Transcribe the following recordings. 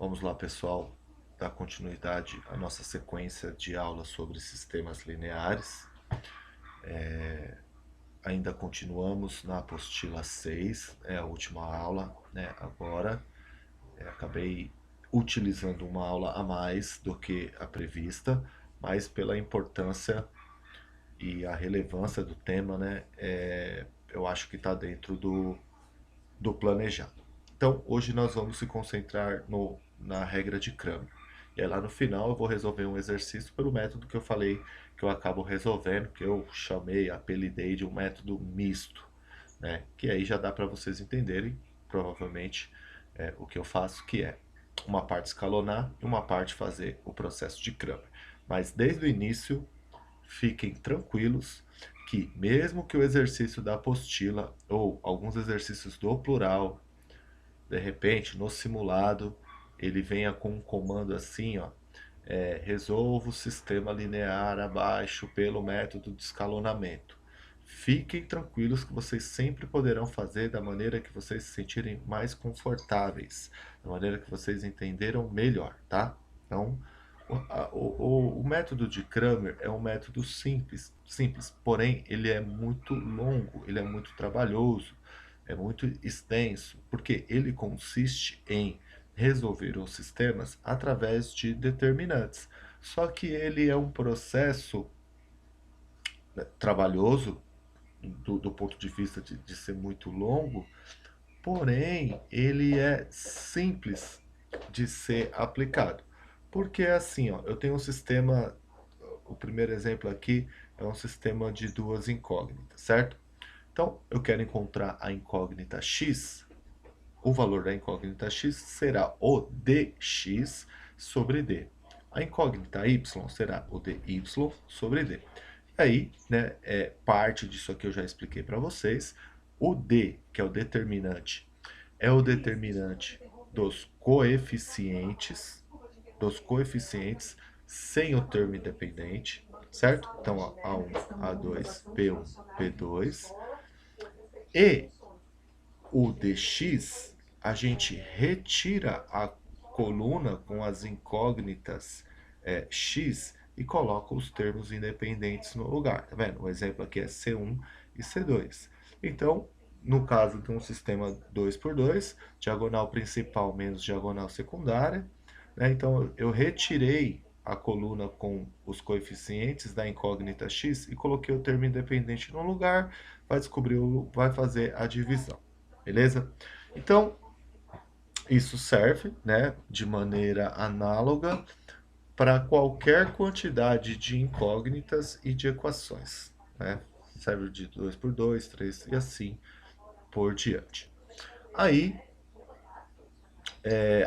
Vamos lá, pessoal, dar continuidade à nossa sequência de aulas sobre sistemas lineares. Ainda continuamos na apostila 6, é a última aula, né? Agora acabei utilizando uma aula a mais do que a prevista, mas pela importância e a relevância do tema, né? Eu acho que está dentro do planejado. Então, hoje nós vamos se concentrar na regra de Cramer. E aí, lá no final eu vou resolver um exercício pelo método que eu falei que eu acabo resolvendo, que eu chamei, apelidei de um método misto, né? Que aí já dá para vocês entenderem, provavelmente, o que eu faço, que é uma parte escalonar e uma parte fazer o processo de Cramer. Mas desde o início, fiquem tranquilos que mesmo que o exercício da apostila ou alguns exercícios do plural, de repente no simulado, ele venha com um comando assim, ó, resolva o sistema linear abaixo pelo método de escalonamento. Fiquem tranquilos que vocês sempre poderão fazer da maneira que vocês se sentirem mais confortáveis, da maneira que vocês entenderam melhor, tá? Então, o método de Cramer é um método simples, porém ele é muito longo, ele é muito trabalhoso, é muito extenso, porque ele consiste em resolver os sistemas através de determinantes. Só que ele é um processo, né, trabalhoso do ponto de vista de ser muito longo, porém ele é simples de ser aplicado. Porque é assim, ó, eu tenho um sistema, o primeiro exemplo aqui é um sistema de duas incógnitas, certo? Então, eu quero encontrar a incógnita x, o valor da incógnita x será o dx sobre d. A incógnita y será o dy sobre d. E aí, né, parte disso aqui eu já expliquei para vocês. O d, que é o determinante, é o determinante dos coeficientes sem o termo independente, certo? Então, ó, A1, A2, P1, P2. E o dx, a gente retira a coluna com as incógnitas x e coloca os termos independentes no lugar. Tá vendo? O exemplo aqui é C1 e C2. Então, no caso de um sistema 2 por 2, diagonal principal menos diagonal secundária, né? Então, eu retirei a coluna com os coeficientes da incógnita x e coloquei o termo independente no lugar, vai fazer a divisão. Beleza? Então, isso serve, né, de maneira análoga para qualquer quantidade de incógnitas e de equações, né? Serve de 2 por 2, 3 e assim por diante. Aí,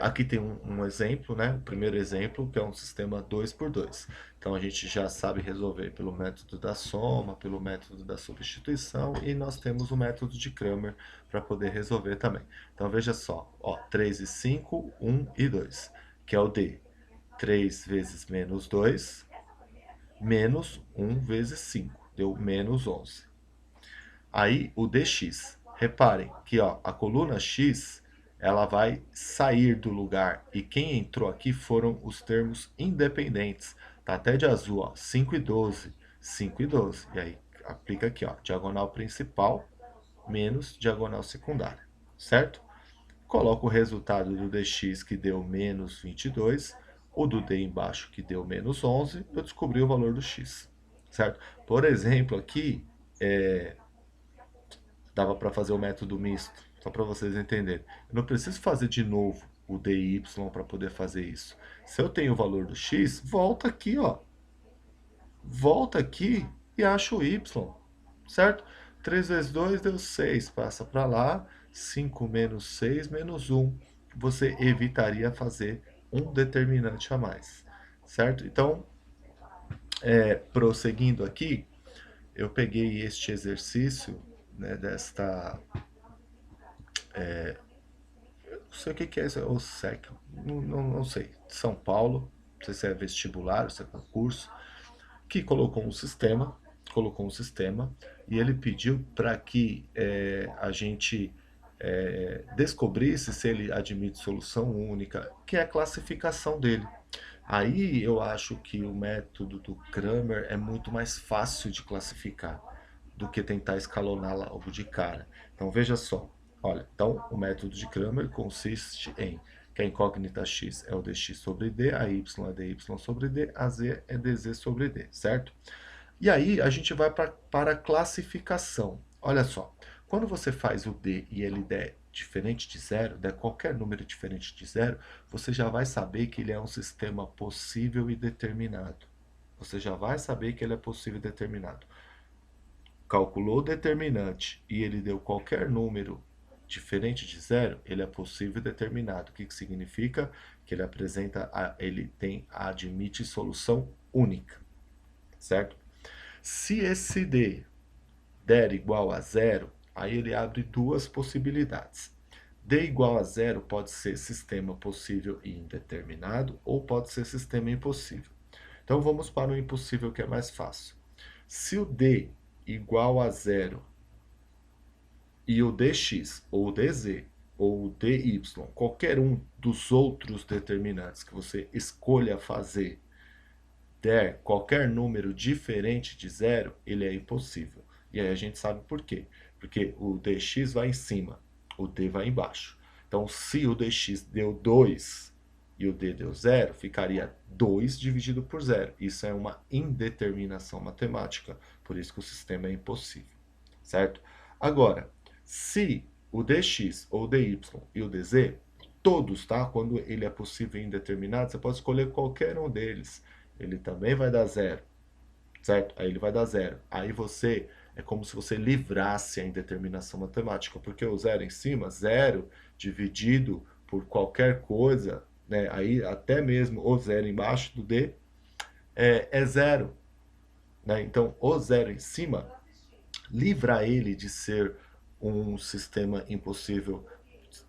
aqui tem um exemplo, né? O primeiro exemplo, que é um sistema 2 por 2. Então, a gente já sabe resolver pelo método da soma, pelo método da substituição, e nós temos o método de Cramer para poder resolver também. Então, veja só, ó, 3 e 5, 1 e 2, que é o D. 3 vezes menos 2, menos 1 vezes 5, deu menos 11. Aí, o dx. Reparem que, ó, a coluna x, ela vai sair do lugar. E quem entrou aqui foram os termos independentes. Tá até de azul, ó, 5 e 12. 5 e 12. E aí, aplica aqui, ó, diagonal principal menos diagonal secundária, certo? Coloco o resultado do dx, que deu menos 22, o do d embaixo, que deu menos 11, eu descobri o valor do x, certo? Por exemplo, aqui, dava para fazer o método misto, só para vocês entenderem. Eu não preciso fazer de novo o dy para poder fazer isso. Se eu tenho o valor do x, volta aqui, ó. Volta aqui e acha o y, certo? 3 vezes 2 deu 6, passa para lá, 5 menos 6 menos 1. Você evitaria fazer um determinante a mais, certo? Então, prosseguindo aqui, eu peguei este exercício, né, não sei o que é isso, o SEC, não sei, São Paulo, não sei se é vestibular, se é concurso, que colocou um sistema, e ele pediu para que a gente descobrisse se ele admite solução única, que é a classificação dele. Aí eu acho que o método do Cramer é muito mais fácil de classificar do que tentar escalonar logo de cara. Então veja só, olha, então o método de Cramer consiste em que a incógnita x é o dx sobre d, a y é dy sobre d, a z é dz sobre d, certo? E aí a gente vai para a classificação. Olha só, quando você faz o D e ele der diferente de zero, der qualquer número diferente de zero, você já vai saber que ele é um sistema possível e determinado. Você já vai saber que ele é possível e determinado. Calculou o determinante e ele deu qualquer número diferente de zero, ele é possível e determinado. O que significa? Que ele admite solução única, certo? Se esse D der igual a zero, aí ele abre duas possibilidades. D igual a zero pode ser sistema possível e indeterminado, ou pode ser sistema impossível. Então vamos para o impossível, que é mais fácil. Se o D igual a zero e o dx, ou o dz, ou o dy, qualquer um dos outros determinantes que você escolha fazer, der qualquer número diferente de zero, ele é impossível. E aí a gente sabe por quê. Porque o dx vai em cima, o d vai embaixo. Então, se o dx deu 2 e o d deu 0, ficaria 2 dividido por 0. Isso é uma indeterminação matemática, por isso que o sistema é impossível, certo? Agora, se o dx, ou o dy e o dz, todos, tá? Quando ele é possível e indeterminado, você pode escolher qualquer um deles. Ele também vai dar zero, certo? Aí ele vai dar zero. Aí você, é como se você livrasse a indeterminação matemática, porque o zero em cima, zero dividido por qualquer coisa, né? Aí até mesmo o zero embaixo do D é zero, né? Então o zero em cima livra ele de ser um sistema impossível,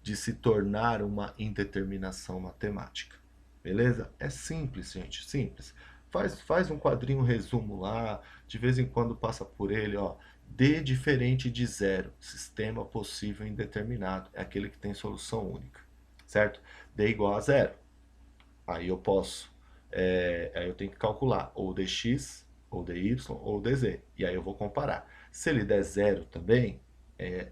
de se tornar uma indeterminação matemática. Beleza? É simples, gente, simples. Faz um quadrinho resumo lá, de vez em quando passa por ele, ó. D diferente de zero, sistema possível indeterminado, é aquele que tem solução única, certo? D igual a zero, aí eu posso, aí eu tenho que calcular ou dx, ou dy, ou dz, e aí eu vou comparar. Se ele der zero também, é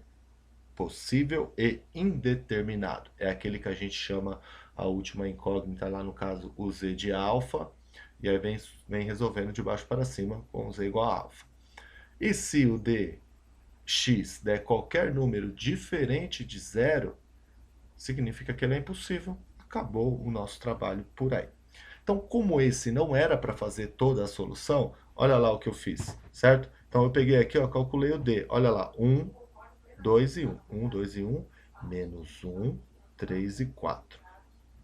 possível e indeterminado. É aquele que a gente chama a última incógnita, lá no caso o z de alfa, e aí vem resolvendo de baixo para cima com z igual a alfa. E se o dx der qualquer número diferente de zero, significa que ele é impossível. Acabou o nosso trabalho por aí. Então, como esse não era para fazer toda a solução, olha lá o que eu fiz, certo? Então, eu peguei aqui, ó, calculei o D. Olha lá, 1, 2 e 1. 1, 2 e 1, menos 1, 3 e 4.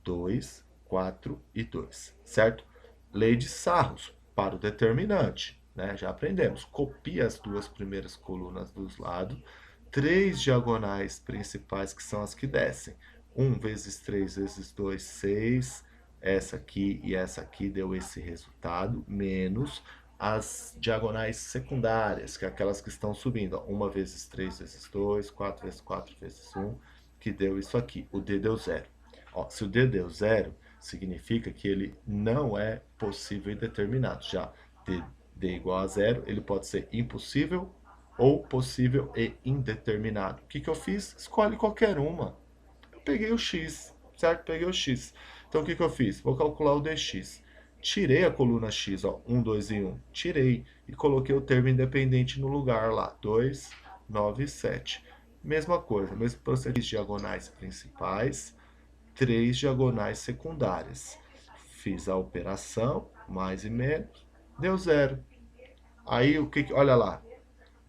2, 4 e 2, certo? Lei de Sarros, para o determinante, né? Já aprendemos. Copia as duas primeiras colunas dos lados, três diagonais principais, que são as que descem. 1 vezes 3 vezes 2, 6. Essa aqui e essa aqui deu esse resultado, menos as diagonais secundárias, que é aquelas que estão subindo. 1 vezes 3 vezes 2, 4 vezes 4 vezes 1, que deu isso aqui. O D deu 0. Ó, se o D deu 0, significa que ele não é possível e determinado. Já D igual a 0, ele pode ser impossível ou possível e indeterminado. O que, que eu fiz? Escolhe qualquer uma. Eu peguei o x, certo? Peguei o x. Então, o que, que eu fiz? Vou calcular o dx. Tirei a coluna x, ó, 1, 2 e 1. Tirei e coloquei o termo independente no lugar lá, 2, 9 e 7. Mesma coisa, mesmo procedimento, diagonais principais, 3 diagonais secundárias. Fiz a operação, mais e menos, deu 0. Aí, o que, olha lá,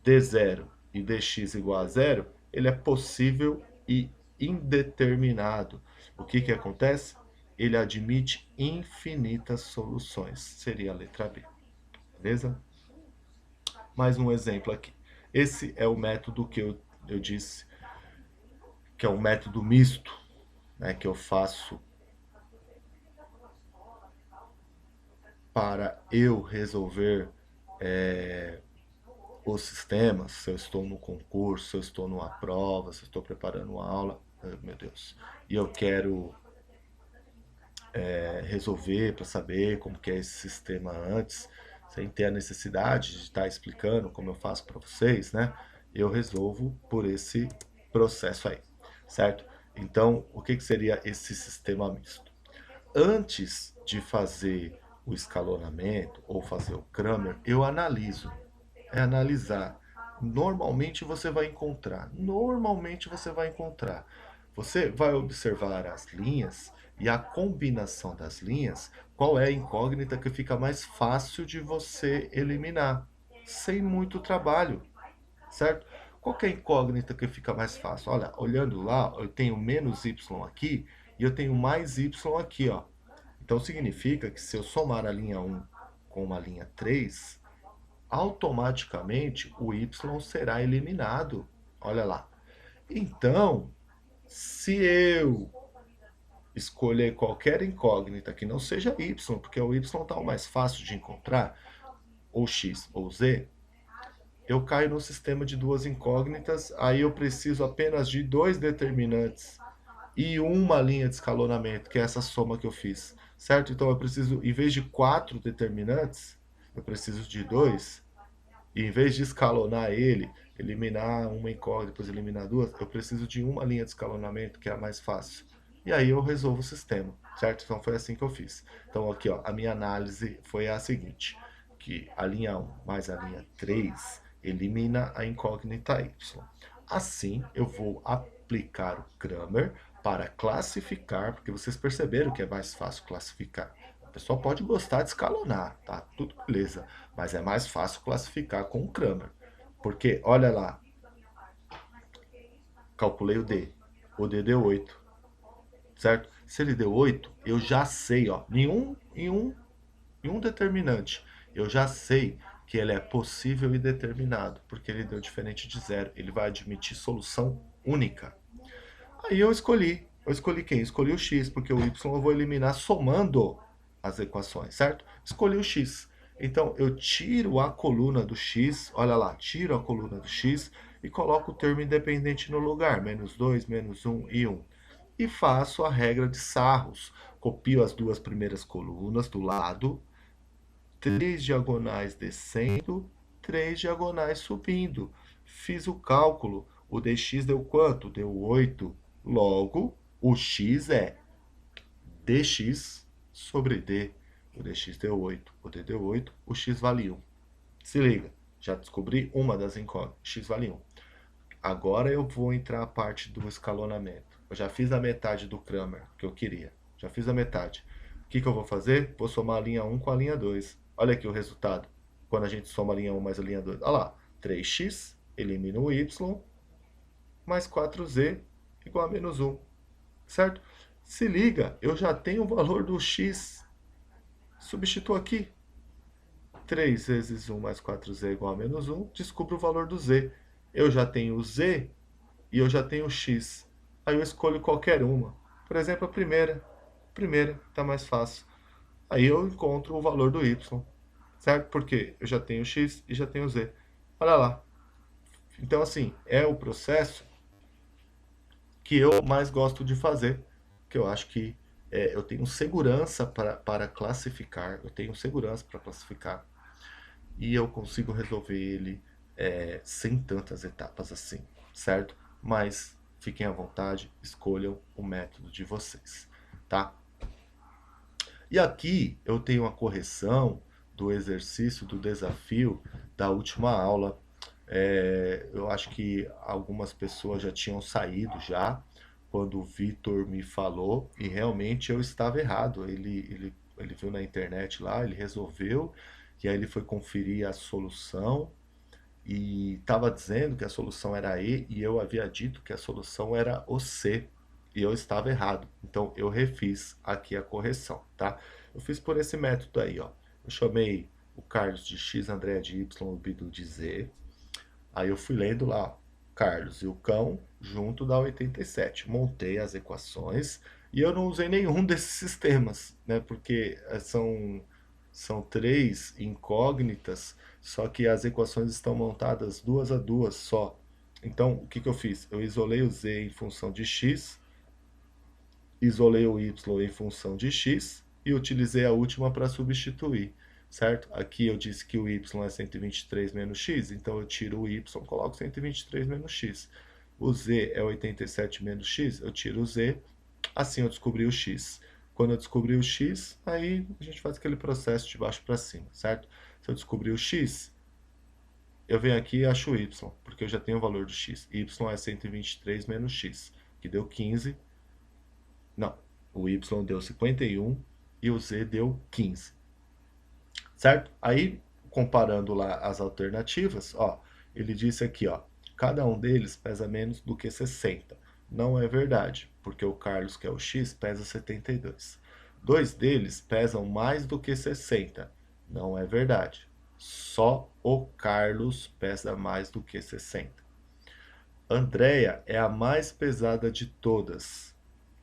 d0 e dx igual a 0, ele é possível e indeterminado. O que, que acontece? Ele admite infinitas soluções. Seria a letra B. Beleza? Mais um exemplo aqui. Esse é o método que eu disse, que é um método misto, né, que eu faço para eu resolver os sistemas, se eu estou no concurso, se eu estou numa prova, se eu estou preparando uma aula, meu Deus, e eu quero resolver para saber como que é esse sistema antes, sem ter a necessidade de estar explicando como eu faço para vocês, né? Eu resolvo por esse processo aí, certo? Então, o que seria esse sistema misto? Antes de fazer o escalonamento ou fazer o Kramer, eu analiso. É analisar. Normalmente você vai encontrar. Você vai observar as linhas e a combinação das linhas, qual é a incógnita que fica mais fácil de você eliminar, sem muito trabalho, certo? Qual que é a incógnita que fica mais fácil? Olha, olhando lá, eu tenho menos y aqui e eu tenho mais y aqui, ó. Então significa que se eu somar a linha 1 com a linha 3, automaticamente o y será eliminado. Olha lá. Então, se eu escolher qualquer incógnita que não seja y, porque o y está o mais fácil de encontrar, ou x ou z, eu caio no sistema de duas incógnitas, aí eu preciso apenas de dois determinantes e uma linha de escalonamento, que é essa soma que eu fiz, certo? Então eu preciso, em vez de 4 determinantes, eu preciso de dois, e em vez de escalonar ele, eliminar uma incógnita, depois eliminar duas, eu preciso de uma linha de escalonamento, que é a mais fácil. E aí eu resolvo o sistema, certo? Então foi assim que eu fiz. Então aqui, ó, a minha análise foi a seguinte, que a linha 1 mais a linha 3 elimina a incógnita y. Assim, eu vou aplicar o Kramer para classificar, porque vocês perceberam que é mais fácil classificar. O pessoal pode gostar de escalonar, tá? Tudo beleza. Mas é mais fácil classificar com o Kramer. Porque, olha lá, calculei o D. O D deu 8, certo? Se ele deu 8, eu já sei, ó, em um determinante, eu já sei que ele é possível e determinado, porque ele deu diferente de zero. Ele vai admitir solução única. Aí eu escolhi quem? Escolhi o x, porque o y eu vou eliminar somando as equações, certo? Escolhi o x. Então eu tiro a coluna do x, olha lá, tiro a coluna do x e coloco o termo independente no lugar, menos 2, menos 1 e 1. E faço a regra de Sarros. Copio as duas primeiras colunas do lado, 3 diagonais descendo, 3 diagonais subindo. Fiz o cálculo, o dx deu quanto? Deu 8. Logo, o x é dx sobre d. O dx deu 8, o d deu 8, o x vale 1. Se liga, já descobri uma das incógnitas, x vale 1. Agora eu vou entrar a parte do escalonamento. Eu já fiz a metade do Kramer que eu queria. Já fiz a metade. O que eu vou fazer? Vou somar a linha 1 com a linha 2. Olha aqui o resultado. Quando a gente soma a linha 1 mais a linha 2. Olha lá. 3x, elimina o y, mais 4z igual a menos 1. Certo? Se liga, eu já tenho o valor do x. Substituo aqui. 3 vezes 1 mais 4z igual a menos 1. Descubro o valor do z. Eu já tenho o z e eu já tenho o x. Aí eu escolho qualquer uma. Por exemplo, a primeira. Primeira, está mais fácil. Aí eu encontro o valor do y, certo? Porque eu já tenho x e já tenho z. Olha lá. Então, assim, é o processo que eu mais gosto de fazer, que eu acho que eu tenho segurança para classificar, eu tenho segurança para classificar, e eu consigo resolver ele sem tantas etapas assim, certo? Mas fiquem à vontade, escolham o método de vocês, tá? E aqui eu tenho a correção do exercício, do desafio da última aula. Eu acho que algumas pessoas já tinham saído já, quando o Vitor me falou, e realmente eu estava errado. Ele viu na internet lá, ele resolveu, e aí ele foi conferir a solução, e estava dizendo que a solução era E, e eu havia dito que a solução era o C, e eu estava errado. Então eu refiz aqui a correção, tá? Eu fiz por esse método aí, ó. Eu chamei o Carlos de X, André de Y, o Bidu de Z. Aí eu fui lendo lá, ó, Carlos e o cão junto dá 87. Montei as equações e eu não usei nenhum desses sistemas, né? Porque são três incógnitas, só que as equações estão montadas duas a duas só. Então, o que eu fiz? Eu isolei o z em função de x, isolei o y em função de x e utilizei a última para substituir, certo? Aqui eu disse que o y é 123 menos x, então eu tiro o y, coloco 123 menos x. O z é 87 menos x, eu tiro o z, assim eu descobri o x. Quando eu descobri o x, aí a gente faz aquele processo de baixo para cima, certo? Se eu descobrir o x, eu venho aqui e acho o y, porque eu já tenho o valor do x. Y é 123 menos x, que deu 15. Não, o y deu 51 e o z deu 15, certo? Aí, comparando lá as alternativas, ó, ele disse aqui, ó, cada um deles pesa menos do que 60. Não é verdade, porque o Carlos, que é o x, pesa 72. Dois deles pesam mais do que 60. Não é verdade. Só o Carlos pesa mais do que 60. Andréia é a mais pesada de todas.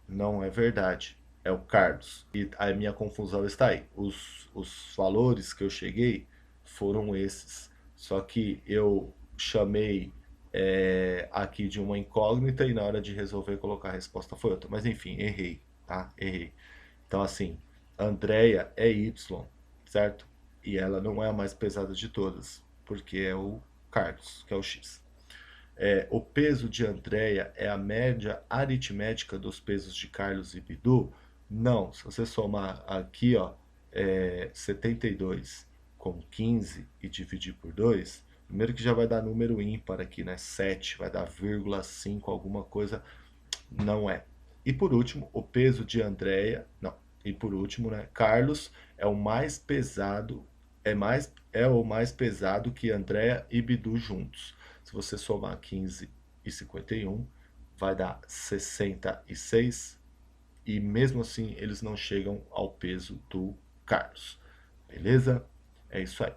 Não é verdade. É o Carlos. E a minha confusão está aí. Os valores que eu cheguei foram esses. Só que eu chamei aqui de uma incógnita e na hora de resolver colocar a resposta foi outra. Mas enfim, errei, tá? Errei. Então assim, Andrea é Y, certo? E ela não é a mais pesada de todas, porque é o Carlos, que é o X. O peso de Andrea é a média aritmética dos pesos de Carlos e Bidu? Não, se você somar aqui, ó, 72 com 15 e dividir por 2, primeiro que já vai dar número ímpar aqui, né? 7, vai dar vírgula 5, alguma coisa, não é. E por último, o peso de Andrea, não, e por último, né, Carlos é o mais pesado, é o mais pesado que Andrea e Bidu juntos. Se você somar 15 e 51, vai dar 66, e mesmo assim eles não chegam ao peso do Carlos. Beleza? É isso aí.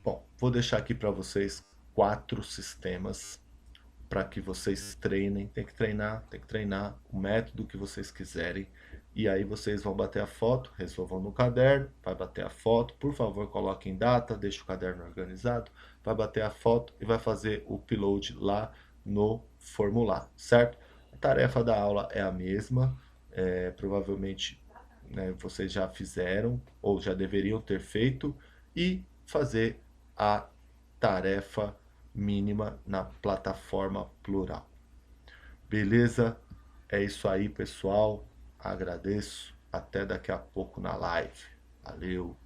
Bom, vou deixar aqui para vocês 4 sistemas para que vocês treinem. Tem que treinar o método que vocês quiserem. E aí vocês vão bater a foto, resolvam no caderno, vai bater a foto, por favor coloquem data, deixe o caderno organizado, vai bater a foto e vai fazer o upload lá no formulário, certo? A tarefa da aula é a mesma, provavelmente, né, vocês já fizeram ou já deveriam ter feito, e fazer a tarefa mínima na plataforma Plural. Beleza? É isso aí, pessoal. Agradeço. Até daqui a pouco na live. Valeu!